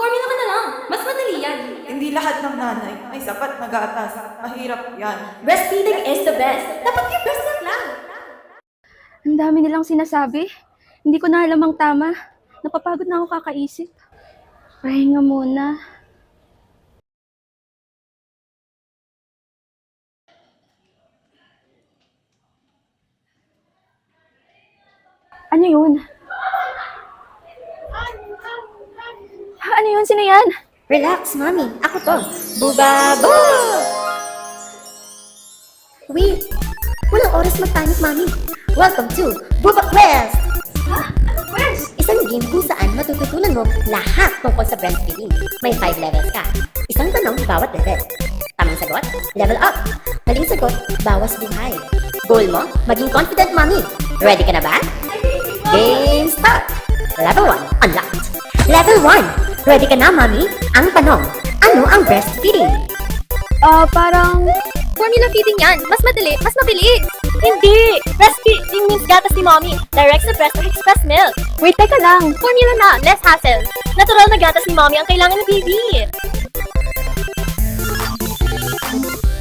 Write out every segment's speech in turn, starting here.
Formula ka na lang. Mas madali yan. Hindi lahat ng nanay may sapat na gatas. Mahirap yan. Breastfeeding is the best. Dapat yung breast milk lang. Ang dami nilang sinasabi. Hindi ko na alam ang tama. Napapagod na ako kakaisip. Pahinga muna. Ano yun? Ano yun? Sino yan? Relax, Mommy. Ako to. Bubabo! Wait! Walang oras mag-panic, Mommy. Welcome to Buba Quest! Anong quest? Isang game kung saan matututunan mo lahat tungkol sa breastfeeding. May 5 levels ka. Isang tanong bawat level. Tamang sagot, level up. Maling sagot, bawas buhay. Goal mo, maging confident, Mommy. Ready ka na ba? Game start! Level 1, unlocked. Level 1, ready ka na, Mommy? Ang tanong, ano ang breastfeeding? Parang... Formula feeding yan. Mas madali, mas mabilis. Hindi! Breastfeeding means gatas ni mommy. Direct sa breast or express milk. Wait, teka lang. Formula na, less hassle. Natural na gatas ni mommy ang kailangan ng baby.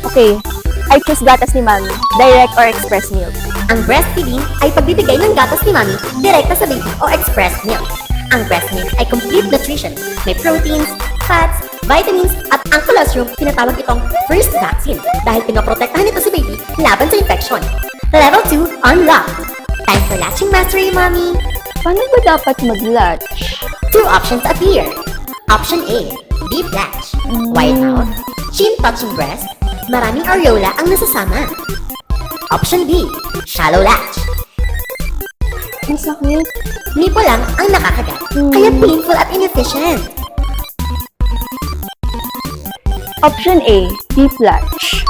Okay, I choose gatas ni Mami. Direct or express milk. Ang breastfeeding ay pagbibigay ng gatas ni Mommy direkta sa baby o express milk. Ang breast milk ay complete nutrition. May proteins, fats, vitamins, at ang colostrum, tinatawag itong first vaccine dahil pinoprotektahan ito si baby laban sa infection. Level 2, unlocked. Time for latching mastery, Mommy. Paano ba dapat mag-latch? 2 options appear. Option A, deep latch. Wide mouth, chin touching breast, maraming areola ang nasasama. Option B, shallow latch. Masakit. Nipo lang ang nakakagat, kaya painful at inefficient. Option A, deep latch.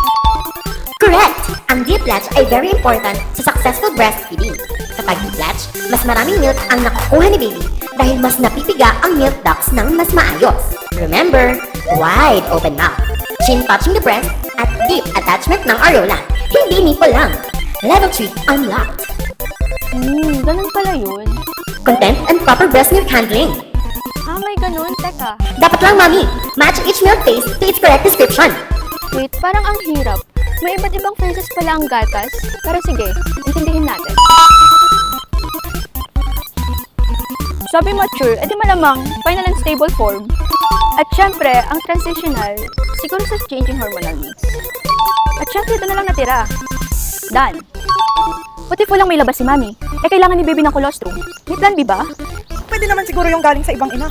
Correct! Ang deep latch ay very important sa successful breastfeeding. Kapag deep latch, mas maraming milk ang nakukuha ni baby dahil mas napipiga ang milk ducts ng mas maayos. Remember, wide open mouth, chin touching the breast, at deep attachment ng areola. Hindi nipo lang. Level 3, unlocked. Ganun pala yun. Content and proper breast milk handling. May ganun. Teka. Dapat lang, Mommy, match each milk taste to its correct description. Wait, parang ang hirap. May iba't ibang phrases pala ang gatas. Pero sige, intindihin natin. Sabi mature, edi malamang final and stable form. At syempre, ang transitional, siguro sa changing hormonal needs. At syempre, ito na lang natira. Done. What if walang may labas si Mami? Kailangan ni baby ng colostrum. May plan B ba? Pwede naman siguro yung galing sa ibang ina.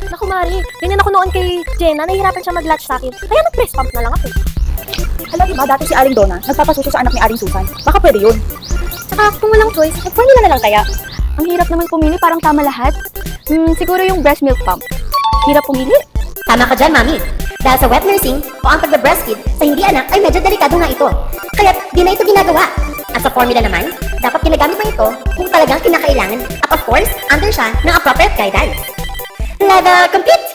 Naku, Mari. Ganyan ako noon kay Jenna. Nahihirapan siya mag-latch sa akin. Kaya nag-breast pump na lang ako. Alam mo ba, dati si Aling Donna, nagpapasuso sa anak ni Aling Susan. Baka pwede yun. Tsaka kung walang choice, mag-formula na lang kaya. Ang hirap naman pumili, parang tama lahat. Siguro yung breast milk pump. Hirap pumili? Tama ka dyan, Mami. Dahil sa wet nursing o ang pagbe-breastfeed sa hindi anak ay medyo delikado nga ito. Kaya di na ito ginagawa. At sa formula naman, dapat ginagamit mo ito kung talagang kinakailangan at of course, under siya ng appropriate guidance. Level complete!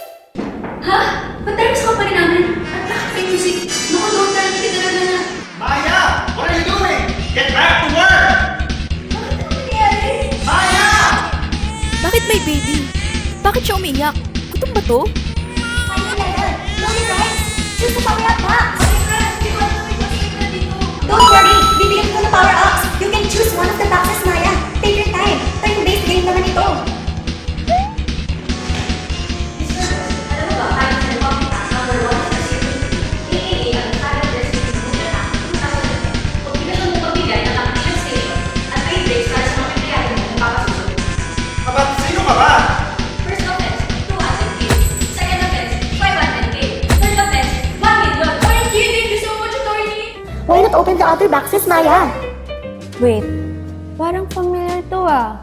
Ha? Ba't tayo sa company namin? At lahat may music. Noon tayo kitara na. Maya! What are you doing? Get back to work! Bakit ano nangyayari? Maya! Bakit may baby? Bakit siya umiyak? Gutom ba to? Final level! Lonely rights! Choose the power up box! Don't worry! Bibigyan ko ng power ups! You can choose one of the boxes, Maya! Take your time! Turn-based game naman ito! Aba, sino ka ba? First offense, 200K. Second offense, 500K. Third offense, 1 million. Thank you so much, attorney. Why not open the other boxes, Maya? Wait, parang familiar to ah.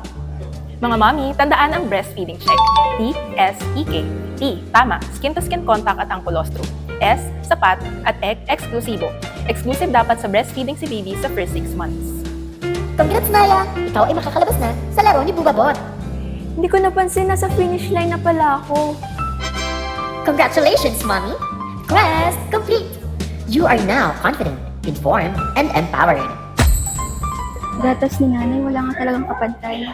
Mga mami, tandaan ang breastfeeding check. T-S-E-K. T, tama, skin-to-skin contact at ang colostrum. S, sapat, at E, eksklusibo. Exclusive dapat sa breastfeeding si baby sa first 6 months. Congrats, Maya! Ikaw ay makakalabas na sa laro ni Bubabot. Hindi ko napansin na sa finish line na pala ako. Congratulations, Mommy! Quest complete! You are now confident, informed, and empowered. Gatas ni nanay, wala nga talagang kapantay.